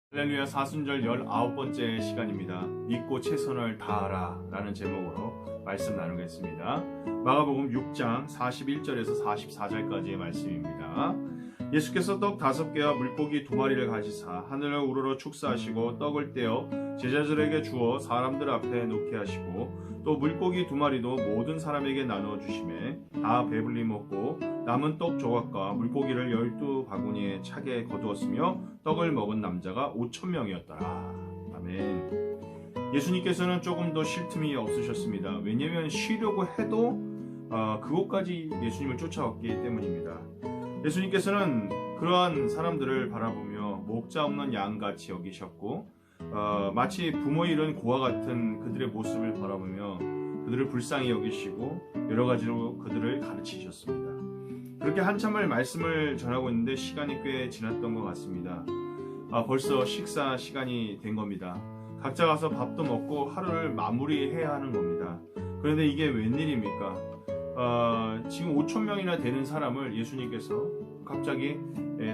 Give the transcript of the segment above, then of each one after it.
할렐루야 사순절 19번째 시간입니다. 믿고 최선을 다하라 라는 제목으로 말씀 나누겠습니다. 마가복음 6장 41절에서 44절까지의 말씀입니다. 예수께서 떡 5개와 물고기 2마리를 가지사 하늘을 우러러 축사하시고 떡을 떼어 제자들에게 주어 사람들 앞에 놓게 하시고 또 물고기 2마리도 모든 사람에게 나누어 주시매 다 배불리 먹고 남은 떡 조각과 물고기를 12바구니에 차게 거두었으며 떡을 먹은 남자가 5,000명이었더라. 아멘. 예수님께서는 조금 더 쉴 틈이 없으셨습니다. 왜냐하면 쉬려고 해도 그곳까지 예수님을 쫓아왔기 때문입니다. 예수님께서는 그러한 사람들을 바라보며 목자 없는 양같이 여기셨고 마치 부모 잃은 고아 같은 그들의 모습을 바라보며 그들을 불쌍히 여기시고 여러 가지로 그들을 가르치셨습니다. 그렇게 한참을 말씀을 전하고 있는데 시간이 꽤 지났던 것 같습니다. 벌써 식사 시간이 된 겁니다. 각자 가서 밥도 먹고 하루를 마무리해야 하는 겁니다. 그런데 이게 웬일입니까? 지금 5,000명이나 되는 사람을 예수님께서 갑자기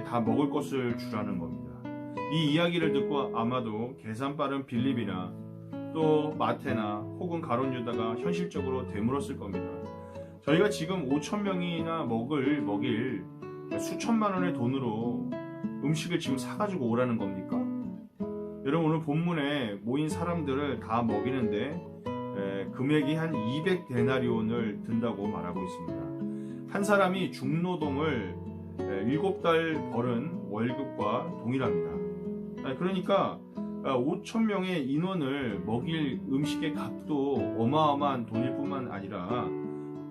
다 먹을 것을 주라는 겁니다. 이 이야기를 듣고 아마도 계산 빠른 빌립이나 또 마태나 혹은 가룟 유다가 현실적으로 되물었을 겁니다. 저희가 지금 5,000명이나 먹일 수천만 원의 돈으로 음식을 지금 사가지고 오라는 겁니까? 여러분, 오늘 본문에 모인 사람들을 다 먹이는데 금액이 한 200데나리온을 든다고 말하고 있습니다. 한 사람이 중노동을 7달 벌은 월급과 동일합니다. 그러니까 5,000명의 인원을 먹일 음식의 값도 어마어마한 돈일 뿐만 아니라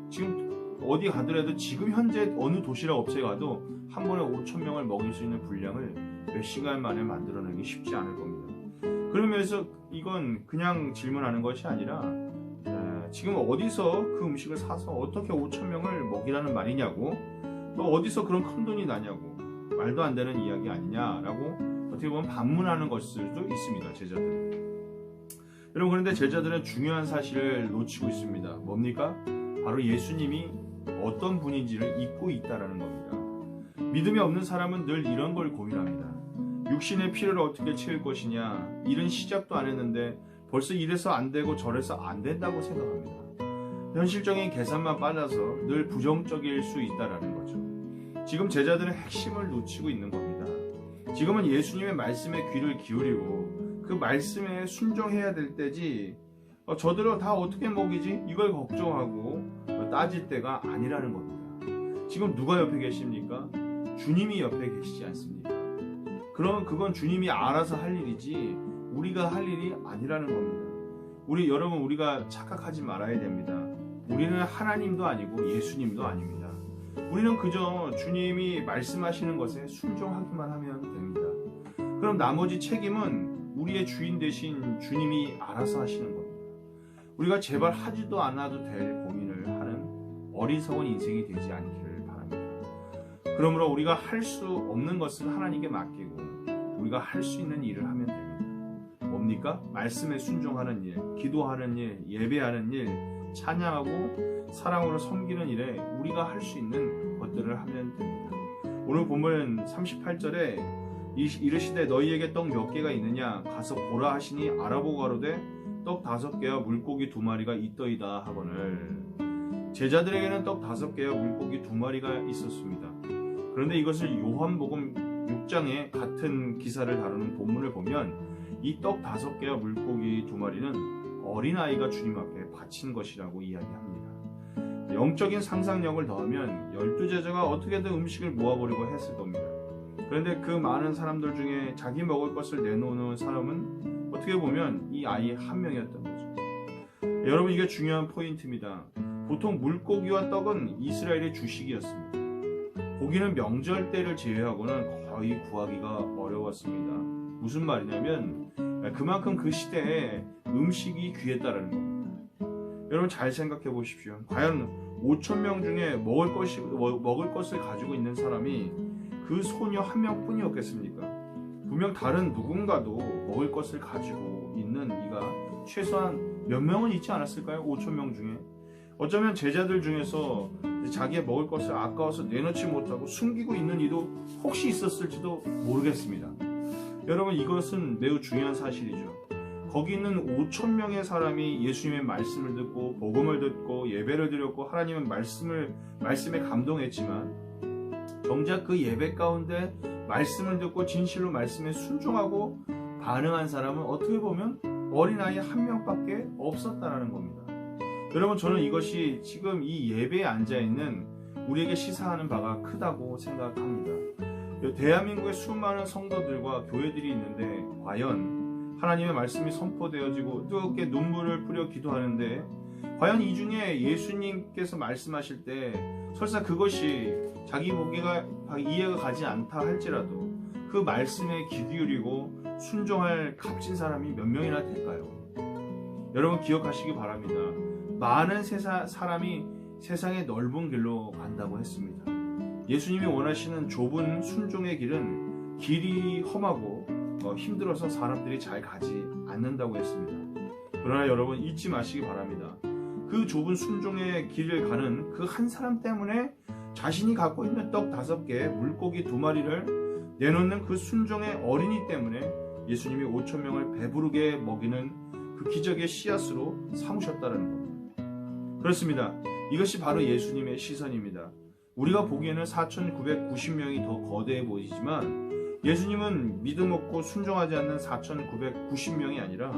지금 어디 가더라도 지금 현재 어느 도시락 업체에 가도 한 번에 5,000명을 먹일 수 있는 분량을 몇 시간 만에 만들어내기 쉽지 않을 겁니다. 그러면서 이건 그냥 질문하는 것이 아니라 지금 어디서 그 음식을 사서 어떻게 5,000명을 먹이라는 말이냐고, 또 어디서 그런 큰 돈이 나냐고, 말도 안 되는 이야기 아니냐라고 어떻게 보면 반문하는 것들도 있습니다. 제자들. 여러분, 그런데 제자들은 중요한 사실을 놓치고 있습니다. 뭡니까? 바로 예수님이 어떤 분인지를 잊고 있다라는 겁니다. 믿음이 없는 사람은 늘 이런 걸 고민합니다. 육신의 필요를 어떻게 채울 것이냐, 일은 시작도 안 했는데 벌써 이래서 안 되고 저래서 안 된다고 생각합니다. 현실적인 계산만 빨라서 늘 부정적일 수 있다라는 거죠. 지금 제자들은 핵심을 놓치고 있는 겁니다. 지금은 예수님의 말씀에 귀를 기울이고 그 말씀에 순종해야 될 때지 저들은 다 어떻게 먹이지? 이걸 걱정하고 따질 때가 아니라는 겁니다. 지금 누가 옆에 계십니까? 주님이 옆에 계시지 않습니까? 그럼 그건 주님이 알아서 할 일이지 우리가 할 일이 아니라는 겁니다. 여러분, 우리가 착각하지 말아야 됩니다. 우리는 하나님도 아니고 예수님도 아닙니다. 우리는 그저 주님이 말씀하시는 것에 순종하기만 하면 됩니다. 그럼 나머지 책임은 우리의 주인 되신 주님이 알아서 하시는 겁니다. 우리가 제발 하지도 않아도 될 고민을 하는 어리석은 인생이 되지 않기를 바랍니다. 그러므로 우리가 할 수 없는 것을 하나님께 맡기고 우리가 할 수 있는 일을 하면 됩니다. 뭡니까? 말씀에 순종하는 일, 기도하는 일, 예배하는 일, 찬양하고 사랑으로 섬기는 일에 우리가 할 수 있는 것들을 하면 됩니다. 오늘 본문 38절에 이르시되 너희에게 떡 몇 개가 있느냐 가서 보라 하시니 알아보고 가로되 떡 5개와 물고기 2마리가 있더이다 하거늘. 제자들에게는 떡 5개와 물고기 2마리가 있었습니다. 그런데 이것을 요한복음 6장에 같은 기사를 다루는 본문을 보면 이 떡 5개와 물고기 2마리는 어린아이가 주님 앞에 바친 것이라고 이야기합니다. 영적인 상상력을 넣으면 12제자가 어떻게든 음식을 모아보려고 했을 겁니다. 그런데 그 많은 사람들 중에 자기 먹을 것을 내놓는 사람은 어떻게 보면 이 아이 한 명이었던 거죠. 여러분, 이게 중요한 포인트입니다. 보통 물고기와 떡은 이스라엘의 주식이었습니다. 고기는 명절 때를 제외하고는 거의 구하기가 어려웠습니다. 무슨 말이냐면 그만큼 그 시대에 음식이 귀했다는 겁니다. 여러분, 잘 생각해 보십시오. 과연 5,000명 중에 먹을 것을 가지고 있는 사람이 그 소녀 한 명뿐이었겠습니까? 분명 다른 누군가도 먹을 것을 가지고 있는 이가 최소한 몇 명은 있지 않았을까요? 5,000명 중에. 어쩌면 제자들 중에서 자기의 먹을 것을 아까워서 내놓지 못하고 숨기고 있는 이도 혹시 있었을지도 모르겠습니다. 여러분, 이것은 매우 중요한 사실이죠. 거기 있는 5,000명의 사람이 예수님의 말씀을 듣고 복음을 듣고 예배를 드렸고 하나님의 말씀에 감동했지만, 정작 그 예배 가운데 말씀을 듣고 진실로 말씀에 순종하고 반응한 사람은 어떻게 보면 어린아이 한 명밖에 없었다라는 겁니다. 여러분, 저는 이것이 지금 이 예배에 앉아있는 우리에게 시사하는 바가 크다고 생각합니다. 대한민국의 수많은 성도들과 교회들이 있는데 과연 하나님의 말씀이 선포되어지고 뜨겁게 눈물을 뿌려 기도하는데, 과연 이 중에 예수님께서 말씀하실 때 설사 그것이 자기 보기가 이해가 가지 않다 할지라도 그 말씀에 귀 기울이고 순종할 값진 사람이 몇 명이나 될까요? 여러분, 기억하시기 바랍니다. 많은 사람이 세상의 넓은 길로 간다고 했습니다. 예수님이 원하시는 좁은 순종의 길은 길이 험하고 힘들어서 사람들이 잘 가지 않는다고 했습니다. 그러나 여러분, 잊지 마시기 바랍니다. 그 좁은 순종의 길을 가는 그 한 사람 때문에 자신이 갖고 있는 떡 5개, 물고기 2마리를 내놓는 그 순종의 어린이 때문에 예수님이 5,000명을 배부르게 먹이는 그 기적의 씨앗으로 삼으셨다는 겁니다. 그렇습니다. 이것이 바로 예수님의 시선입니다. 우리가 보기에는 4,990명이 더 거대해 보이지만 예수님은 믿음 없고 순종하지 않는 4,990명이 아니라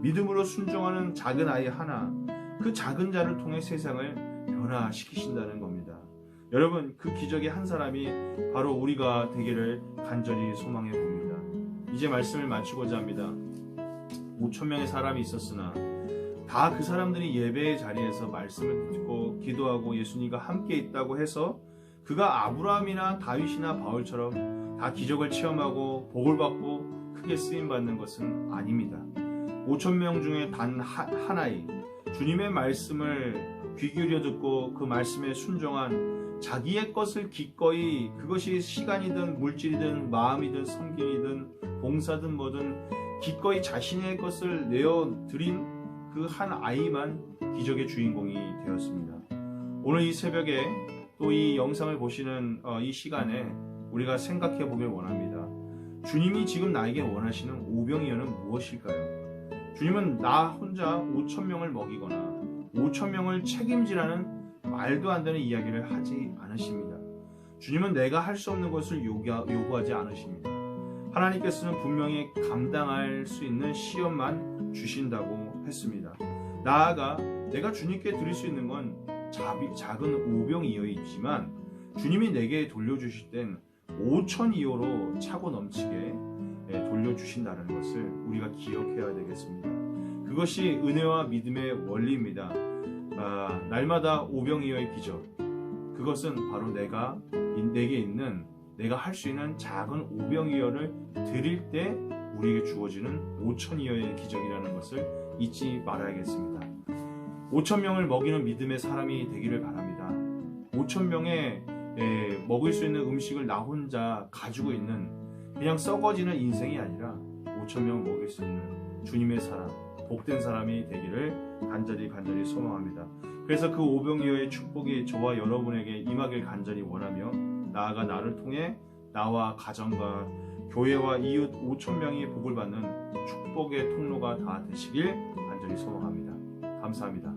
믿음으로 순종하는 작은 아이 하나, 그 작은 자를 통해 세상을 변화시키신다는 겁니다. 여러분, 그 기적의 한 사람이 바로 우리가 되기를 간절히 소망해 봅니다. 이제 말씀을 마치고자 합니다. 5,000명의 사람이 있었으나 다 그 사람들이 예배의 자리에서 말씀을 듣고 기도하고 예수님과 함께 있다고 해서 그가 아브라함이나 다윗이나 바울처럼 다 기적을 체험하고 복을 받고 크게 쓰임받는 것은 아닙니다. 5,000명 중에 단 하나의 주님의 말씀을 귀 기울여 듣고 그 말씀에 순종한, 자기의 것을 기꺼이, 그것이 시간이든 물질이든 마음이든 섬김이든 봉사든 뭐든 기꺼이 자신의 것을 내어드린 그 한 아이만 기적의 주인공이 되었습니다. 오늘 이 새벽에 또 이 영상을 보시는 이 시간에 우리가 생각해 보길 원합니다. 주님이 지금 나에게 원하시는 오병이어는 무엇일까요? 주님은 나 혼자 5,000명을 먹이거나 5,000명을 책임지라는 말도 안 되는 이야기를 하지 않으십니다. 주님은 내가 할 수 없는 것을 요구하지 않으십니다. 하나님께서는 분명히 감당할 수 있는 시험만 주신다고 했습니다. 나아가 내가 주님께 드릴 수 있는 건 작은 5병이어이지만 주님이 내게 돌려주실 땐 5,000이어로 차고 넘치게 돌려주신다는 것을 우리가 기억해야 되겠습니다. 그것이 은혜와 믿음의 원리입니다. 날마다 5병이어의 기적, 그것은 바로 내게 있는, 내가 할 수 있는 작은 5병이어를 드릴 때 우리에게 주어지는 5,000이어의 기적이라는 것을 잊지 말아야겠습니다. 5,000명을 먹이는 믿음의 사람이 되기를 바랍니다. 5,000명에 먹을 수 있는 음식을 나 혼자 가지고 있는 그냥 썩어지는 인생이 아니라 5,000명을 먹일 수 있는 주님의 사람, 복된 사람이 되기를 간절히 소망합니다. 그래서 그 오병이어의 축복이 저와 여러분에게 임하길 간절히 원하며, 나아가 나를 통해 나와 가정과 교회와 이웃 5,000명이 복을 받는 축복의 통로가 다 되시길 간절히 소망합니다. 감사합니다.